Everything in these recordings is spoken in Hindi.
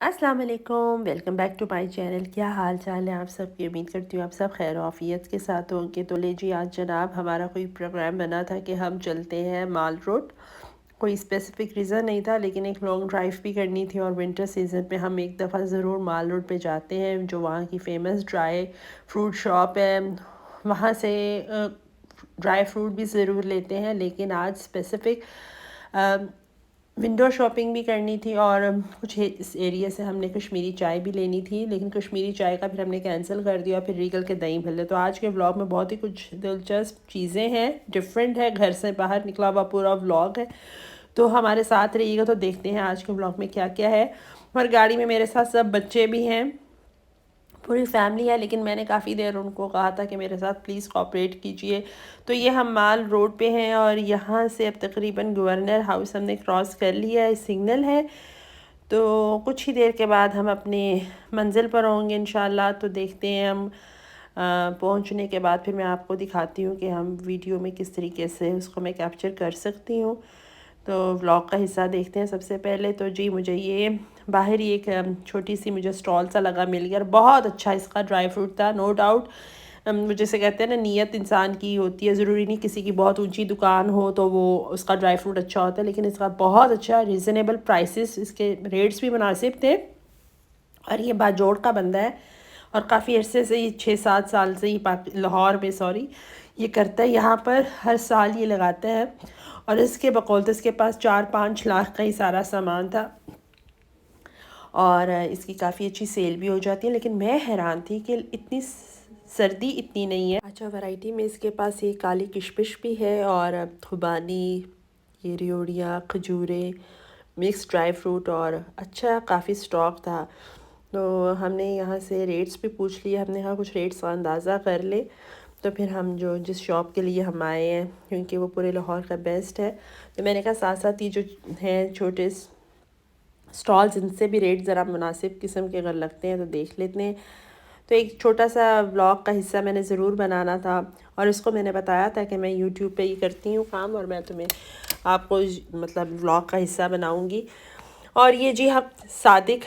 अस्सलाम वालेकुम, welcome back to my channel. क्या हाल चाल है आप सबकी? उम्मीद करती हूँ आप सब खैर आफियत के साथ होंगे। तो ले जी, आज जनाब हमारा कोई प्रोग्राम बना था कि हम चलते हैं माल रोड। कोई स्पेसिफिक रीज़न नहीं था, लेकिन एक लॉन्ग ड्राइव भी करनी थी और विंटर सीज़न पे हम एक दफ़ा ज़रूर माल रोड पे जाते हैं, जो वहाँ की फ़ेमस ड्राई फ्रूट शॉप है। वहाँ से ड्राई फ्रूट भी ज़रूर लेते हैं, लेकिन आज स्पेसिफ़िक विंडो शॉपिंग भी करनी थी और कुछ इस एरिया से हमने कश्मीरी चाय भी लेनी थी, लेकिन कश्मीरी चाय का फिर हमने कैंसिल कर दिया। फिर रीगल के दही भल्ले। तो आज के व्लॉग में बहुत ही कुछ दिलचस्प चीज़ें हैं, डिफरेंट है, घर से बाहर निकला हुआ पूरा व्लॉग है। तो हमारे साथ रहिएगा तो देखते हैं आज के व्लॉग में क्या क्या है। और गाड़ी में मेरे साथ सब बच्चे भी हैं, पूरी फैमिली है, लेकिन मैंने काफ़ी देर उनको कहा था कि मेरे साथ प्लीज़ कोऑपरेट कीजिए। तो ये हम माल रोड पे हैं और यहाँ से अब तकरीबन गवर्नर हाउस हमने क्रॉस कर लिया है, सिग्नल है। तो कुछ ही देर के बाद हम अपने मंजिल पर होंगे इंशाल्लाह। तो देखते हैं हम पहुँचने के बाद फिर मैं आपको दिखाती हूँ कि हम वीडियो में किस तरीके से उसको मैं कैप्चर कर सकती हूँ। तो व्लॉग का हिस्सा देखते हैं सबसे पहले। तो जी, मुझे ये बाहर ही एक छोटी सी मुझे स्टॉल सा लगा, मिल गया। बहुत अच्छा इसका ड्राई फ्रूट था, नो डाउट। जैसे कहते हैं ना, नीयत इंसान की होती है, ज़रूरी नहीं किसी की बहुत ऊंची दुकान हो तो वो उसका ड्राई फ्रूट अच्छा होता है, लेकिन इसका बहुत अच्छा रीज़नेबल प्राइसेस, इसके रेट्स भी मुनासिब थे। और ये बाजोड़ का बंदा है और काफ़ी अरसे से, ये 6-7 साल से ही लाहौर में, सॉरी, ये करता है। यहाँ पर हर साल ये लगाता है और इसके बकौलत इसके पास 4-5 लाख का ही सारा सामान था और इसकी काफ़ी अच्छी सेल भी हो जाती है। लेकिन मैं हैरान थी कि इतनी सर्दी इतनी नहीं है। अच्छा, वैरायटी में इसके पास ये काली किशमिश भी है और खुबानी, ये रियोड़ियाँ, खजूरें, मिक्स ड्राई फ्रूट और अच्छा काफ़ी स्टॉक था। तो हमने यहाँ से रेट्स भी पूछ लिए, हमने कहा कुछ रेट्स का अंदाज़ा कर ले। तो फिर हम जो जिस शॉप के लिए हम आए हैं, क्योंकि वो पूरे लाहौर का बेस्ट है, तो मैंने कहा साथ साथ ये जो हैं छोटे स्टॉल्स, इनसे भी रेट ज़रा मुनासिब किस्म के अगर लगते हैं तो देख लेते हैं। तो एक छोटा सा व्लॉग का हिस्सा मैंने ज़रूर बनाना था और इसको मैंने बताया था कि मैं यूट्यूब पे ही करती हूँ काम और मैं तुम्हें आपको मतलब व्लॉग का हिस्सा बनाऊँगी। और ये जी, हम सादिक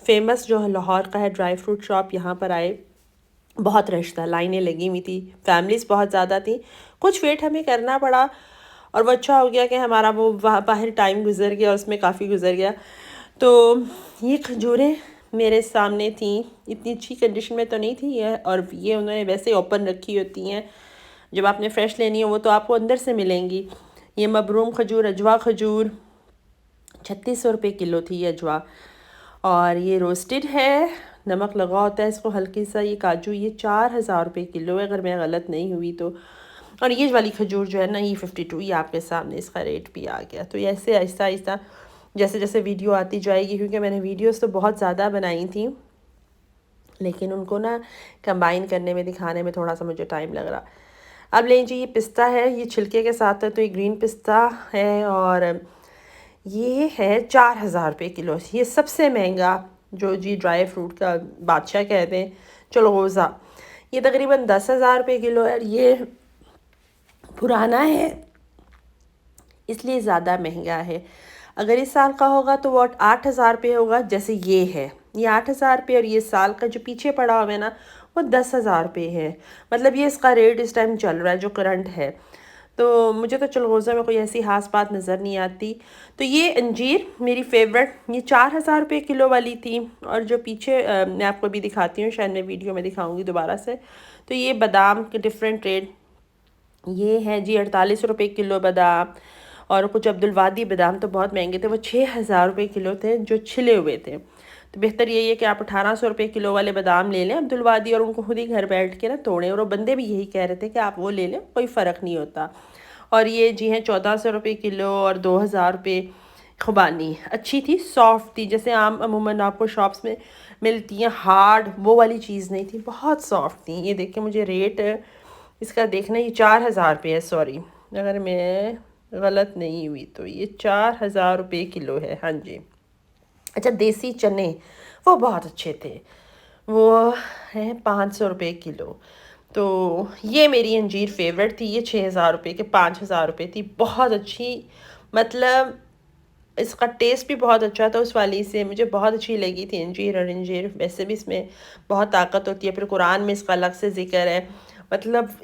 फेमस जो लाहौर का है ड्राई फ्रूट शॉप, यहाँ पर आए। बहुत रश था, लाइनें लगी हुई थी, फैमिलीज़ बहुत ज़्यादा थी। कुछ वेट हमें करना पड़ा और वो अच्छा हो गया कि हमारा वो वहाँ बाहर टाइम गुजर गया, उसमें काफ़ी गुजर गया। तो ये खजूरें मेरे सामने थी, इतनी अच्छी कंडीशन में तो नहीं थी ये, और ये उन्होंने वैसे ओपन रखी होती हैं। जब आपने फ़्रेश लेनी हो वो तो आपको अंदर से मिलेंगी। ये मबरूम खजूर, अजवा खजूर 3600 रुपये किलो थी ये अजवा। और ये रोस्टेड है, नमक लगा होता है इसको हल्की सा। ये काजू, ये 4000 रुपये किलो है अगर मैं गलत नहीं हुई तो। और ये वाली खजूर जो है ना, ये 52, ये आपके सामने इसका रेट भी आ गया। तो ऐसे आहिस्ता आहिस्ता जैसे जैसे वीडियो आती जाएगी, क्योंकि मैंने वीडियोस तो बहुत ज़्यादा बनाई थी, लेकिन उनको ना कंबाइन करने में, दिखाने में थोड़ा सा मुझे टाइम लग रहा। अब लें जी, ये पिस्ता है, ये छिलके के साथ है, तो ये ग्रीन पिस्ता है और ये है 4000 रुपये किलो। ये सबसे महंगा जो जी ड्राई फ्रूट का बादशाह कहते हैं, चलगोज़ा, ये तकरीबन 10,000 रुपये किलो है। ये पुराना है इसलिए ज़्यादा महंगा है। अगर इस साल का होगा तो वो 8,000 रुपये होगा। जैसे ये है, ये 8,000 रुपये, और ये साल का जो पीछे पड़ा हुआ है ना, वो 10,000 रुपये है। मतलब ये इसका रेट इस टाइम चल रहा है जो करंट है। तो मुझे तो चलगोज़ा में कोई ऐसी खास बात नज़र नहीं आती। तो ये अंजीर मेरी फेवरेट, ये 4000 रुपये किलो वाली थी। और जो पीछे मैं आपको भी दिखाती हूँ, शायद मैं वीडियो में दिखाऊंगी दोबारा से। तो ये बादाम के डिफरेंट रेट, ये है जी 48 रुपये किलो बादाम। और कुछ अब्दुलवादी बादाम तो बहुत महंगे थे, वो 6,000 रुपये किलो थे जो छिले हुए थे। तो बेहतर यही है कि आप 1800 रुपये किलो वाले बादाम ले लें अब्दुलवादी, और उनको खुद ही घर बैठ के ना तोड़ें। और वो बंदे भी यही कह रहे थे कि आप वो ले लें, कोई फ़र्क नहीं होता। और ये जी हैं 1400 रुपये किलो और 2000 रुपये। खुबानी अच्छी थी, सॉफ्ट थी, जैसे आम अमूमन आपको शॉप्स में मिलती हैं, हार्ड वो वाली चीज़ नहीं थी, बहुत सॉफ्ट थी। ये देख के मुझे रेट इसका देखना, ये 4000 रुपये है, सॉरी अगर मैं गलत नहीं हुई तो ये 4000 रुपये किलो है। हाँ जी। अच्छा, देसी चने वो बहुत अच्छे थे, वो हैं 500 रुपये किलो। तो ये मेरी अंजीर फेवरेट थी, ये 6000 रुपये के 5000 रुपये थी, बहुत अच्छी। मतलब इसका टेस्ट भी बहुत अच्छा था उस वाली से, मुझे बहुत अच्छी लगी थी अंजीर। और अंजीर वैसे भी इसमें बहुत ताकत होती है, फिर कुरान में इसका अलग से ज़िक्र है। मतलब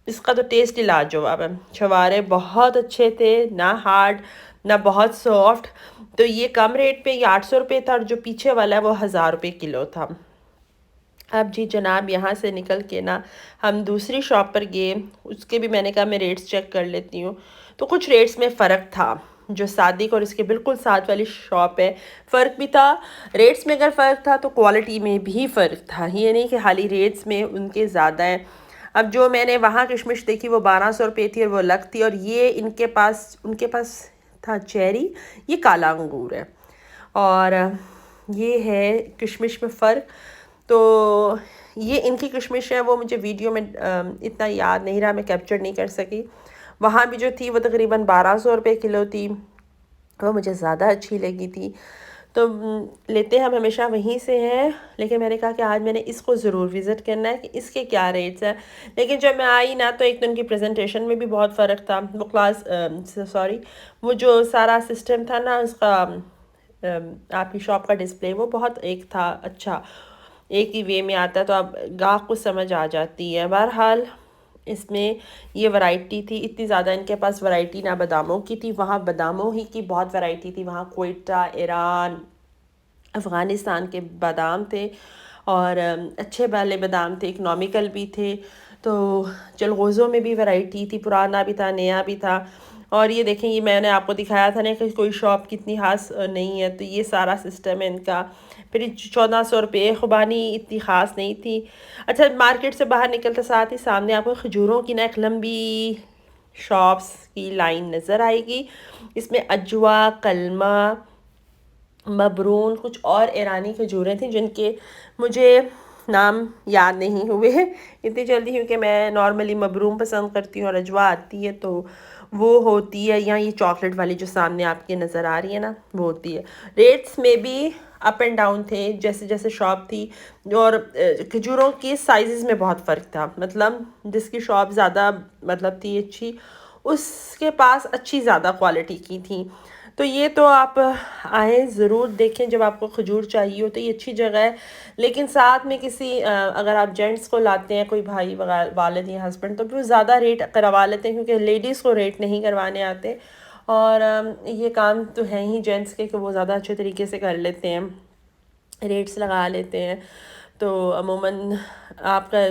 इसका तो टेस्ट ही लाजवाब है। छवारे बहुत अच्छे थे, ना हार्ड ना बहुत सॉफ्ट। तो ये कम रेट पे, ये 800 रुपये था, और जो पीछे वाला है वो 1000 रुपये किलो था। अब जी जनाब यहाँ से निकल के ना हम दूसरी शॉप पर गए। उसके भी मैंने कहा मैं रेट्स चेक कर लेती हूँ। तो कुछ रेट्स में फ़र्क था। जो सादिक और इसके बिल्कुल साथ वाली शॉप है, फ़र्क भी था। रेट्स में अगर फ़र्क था तो क्वालिटी में भी फ़र्क था। ये नहीं कि खाली रेट्स में उनके ज़्यादा है। अब जो मैंने वहाँ किशमिश देखी वो 1200 रुपये थी और वो अलग थी। और ये उनके पास था चेरी, ये काला अंगूर है। और ये है किशमिश में फ़र्क। तो ये इनकी किशमिश है, वो मुझे वीडियो में इतना याद नहीं रहा, मैं कैप्चर नहीं कर सकी। वहाँ भी जो थी वो तकरीबन 1200 रुपये किलो थी, वो मुझे ज़्यादा अच्छी लगी थी। तो लेते हम हमेशा वहीं से हैं, लेकिन मैंने कहा कि आज मैंने इसको ज़रूर विज़िट करना है कि इसके क्या रेट्स हैं। लेकिन जब मैं आई ना तो एक तो उनकी प्रेजेंटेशन में भी बहुत फ़र्क था। वो जो सारा सिस्टम था ना उसका, आपकी शॉप का डिस्प्ले वो बहुत एक था अच्छा, एक ही वे में आता है, तो आप गाहक को समझ आ जाती है। बहरहाल इसमें ये वैरायटी थी, इतनी ज़्यादा इनके पास वैरायटी ना बादामों की थी, वहाँ बादामों ही की बहुत वैरायटी थी। वहाँ कोयटा, ईरान, अफ़गानिस्तान के बादाम थे, और अच्छे वाले बादाम थे, इकनॉमिकल भी थे। तो जलगोज़ों में भी वैरायटी थी, पुराना भी था नया भी था। और ये देखें, ये मैंने आपको दिखाया था ना कि कोई शॉप कितनी ख़ास नहीं है, तो ये सारा सिस्टम है इनका। फिर 1400 रुपये, खुबानी इतनी ख़ास नहीं थी। अच्छा, मार्केट से बाहर निकलते साथ ही सामने आपको खजूरों की ना एक लंबी शॉप्स की लाइन नज़र आएगी। इसमें अजवा, कलमा, मबरून, कुछ और ईरानी खजूरें थी जिनके मुझे नाम याद नहीं हुए इतनी जल्दी, क्योंकि मैं नॉर्मली मबरूम पसंद करती हूँ और अजवा आती है तो वो होती है। यहाँ ये चॉकलेट वाली जो सामने आपके नज़र आ रही है ना वो होती है। रेट्स में भी अप एंड डाउन थे जैसे जैसे शॉप थी। और खजूरों के साइज़ में बहुत फ़र्क था। मतलब जिसकी शॉप ज़्यादा मतलब थी अच्छी, उसके पास अच्छी ज़्यादा क्वालिटी की थी। तो ये तो आप आए ज़रूर देखें, जब आपको खजूर चाहिए हो तो ये अच्छी जगह है। लेकिन साथ में किसी अगर आप जेंट्स को लाते हैं, कोई भाई वालिद या हस्बैंड, तो फिर ज़्यादा रेट करवा लेते हैं, क्योंकि लेडीज़ को रेट नहीं करवाने आते। और ये काम तो है ही जेंट्स के कि वो ज़्यादा अच्छे तरीके से कर लेते हैं, रेट्स लगा लेते हैं। तो अमूमन आपका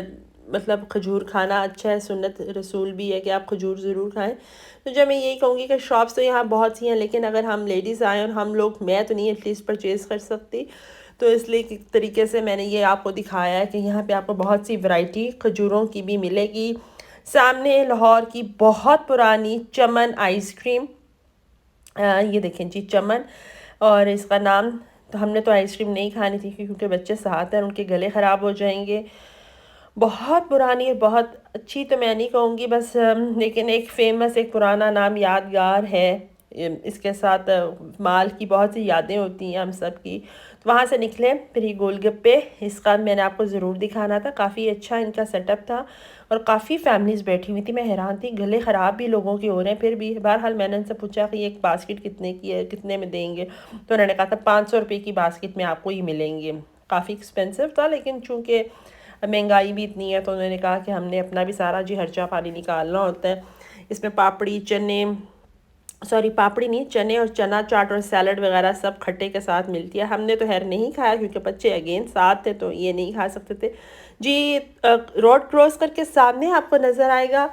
मतलब खजूर खाना अच्छा है, सुन्नत रसूल भी है कि आप खजूर ज़रूर खाएं। तो जब मैं यही कहूँगी कि शॉप्स तो यहाँ बहुत सी हैं, लेकिन अगर हम लेडीज़ आएँ और हम लोग, मैं तो नहीं एटलीस्ट परचेज़ कर सकती, तो इसलिए एक तरीके से मैंने ये आपको दिखाया है कि यहाँ पे आपको बहुत सी वैरायटी खजूरों की भी मिलेगी। सामने लाहौर की बहुत पुरानी चमन आइसक्रीम, ये देखें जी चमन, और इसका नाम, तो हमने तो आइसक्रीम नहीं खानी थी क्योंकि बच्चे साथ हैं, उनके गले ख़राब हो जाएंगे। बहुत पुरानी, बहुत अच्छी तो मैं नहीं कहूँगी बस, लेकिन एक फेमस, एक पुराना नाम यादगार है। इसके साथ माल की बहुत सी यादें होती हैं हम सब की। तो वहाँ से निकले, फिर ये गोलगप्पे, इसका मैंने आपको ज़रूर दिखाना था। काफ़ी अच्छा इनका सेटअप था और काफ़ी फैमिलीज़ बैठी हुई थी। मैं हैरान थी, गले ख़राब भी लोगों के हो रहे हैं, फिर भी बहरहाल मैंने उनसे पूछा कि एक बास्केट कितने की है, कितने में देंगे। तो उन्होंने कहा था 500 रुपये की बास्केट में आपको ये मिलेंगे। काफ़ी एक्सपेंसिव था, लेकिन चूँकि महंगाई भी इतनी है तो उन्होंने कहा कि हमने अपना भी सारा जी खर्चा पानी निकालना होता है। इसमें पापड़ी, चने, सॉरी पापड़ी नहीं, चने और चना चाट और सैलड वगैरह सब खट्टे के साथ मिलती है। हमने तो खैर नहीं खाया क्योंकि बच्चे अगेन साथ थे तो ये नहीं खा सकते थे जी। रोड क्रॉस करके सामने आपको नज़र आएगा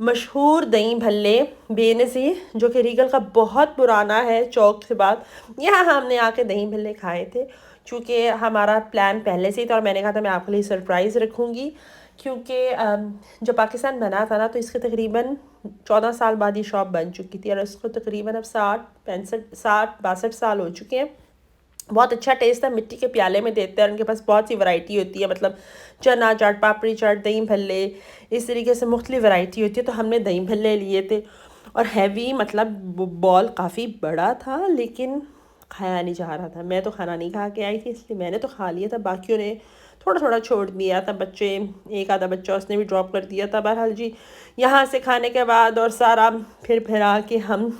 मशहूर दही भल्ले बेनज़ीर, जो कि रीगल का बहुत पुराना है चौक से बाद। यहाँ हमने आके दही भल्ले खाए थे, चूँकि हमारा प्लान पहले से ही था और मैंने कहा था मैं आपके लिए सरप्राइज़ रखूँगी, क्योंकि जब पाकिस्तान बना था ना तो इसके तकरीबन 14 साल बाद ये शॉप बन चुकी थी, और इसको तकरीबन अब 60 62 साल हो चुके हैं। बहुत अच्छा टेस्ट था, मिट्टी के प्याले में देते हैं, और उनके पास बहुत सी वैरायटी होती है। मतलब चना चाट, पापड़ी चाट, दही भल्ले, इस तरीके से मुख्तलिफ वैरायटी होती है। तो हमने दही भल्ले लिए थे, और हैवी, मतलब बॉल काफ़ी बड़ा था लेकिन खाया नहीं जा रहा था। मैं तो खाना नहीं खा के आई थी, इसलिए मैंने तो खा लिया था, बाकियों ने थोड़ा थोड़ा छोड़ दिया था। बच्चे, एक आधा बच्चा उसने भी ड्रॉप कर दिया था। बहरहाल जी यहाँ से खाने के बाद और सारा फिर आके हम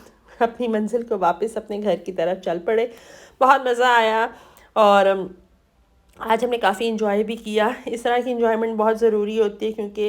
अपनी मंजिल को वापस अपने घर की तरफ चल पड़े। बहुत मज़ा आया और आज हमने काफ़ी इंजॉय भी किया। इस तरह की इंजॉयमेंट बहुत ज़रूरी होती है क्योंकि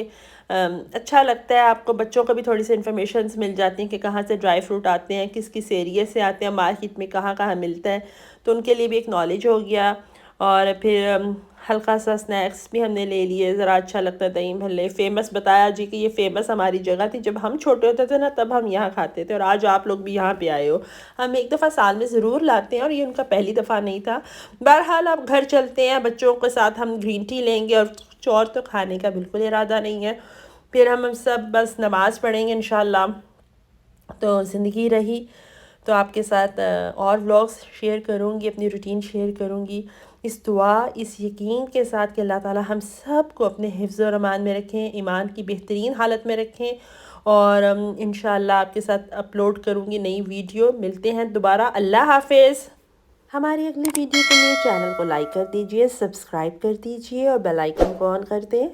अच्छा लगता है आपको, बच्चों को भी थोड़ी सी इन्फॉर्मेशंस मिल जाती हैं कि कहाँ से ड्राई फ्रूट आते हैं, किस किस एरिया से आते हैं, मार्केट में कहाँ कहाँ मिलता है, तो उनके लिए भी एक नॉलेज हो गया। और फिर हल्का सा स्नैक्स भी हमने ले लिए, ज़रा अच्छा लगता है। दही भल्ले फ़ेमस बताया जी कि ये फ़ेमस हमारी जगह थी, जब हम छोटे होते थे ना तब हम यहाँ खाते थे, और आज आप लोग भी यहाँ पे आए हो। हम एक दफ़ा साल में ज़रूर लाते हैं और ये उनका पहली दफ़ा नहीं था। बहरहाल अब घर चलते हैं, बच्चों के साथ हम ग्रीन टी लेंगे और कुछ और तो खाने का बिल्कुल इरादा नहीं है। फिर हम सब बस नमाज़ पढ़ेंगे इंशाल्लाह। तो ज़िंदगी रही तो आपके साथ और व्लॉग्स शेयर करूँगी, अपनी रूटीन शेयर करूँगी, इस दुआ इस यकीन के साथ कि अल्लाह ताला हम सब को अपने हिफ्ज़ और अमान में रखें, ईमान की बेहतरीन हालत में रखें। और इंशाल्लाह आपके साथ अपलोड करूँगी नई वीडियो। मिलते हैं दोबारा। अल्लाह हाफ़िज़। हमारी अगली वीडियो के लिए चैनल को लाइक कर दीजिए, सब्सक्राइब कर दीजिए और बेल आइकन को ऑन कर दें।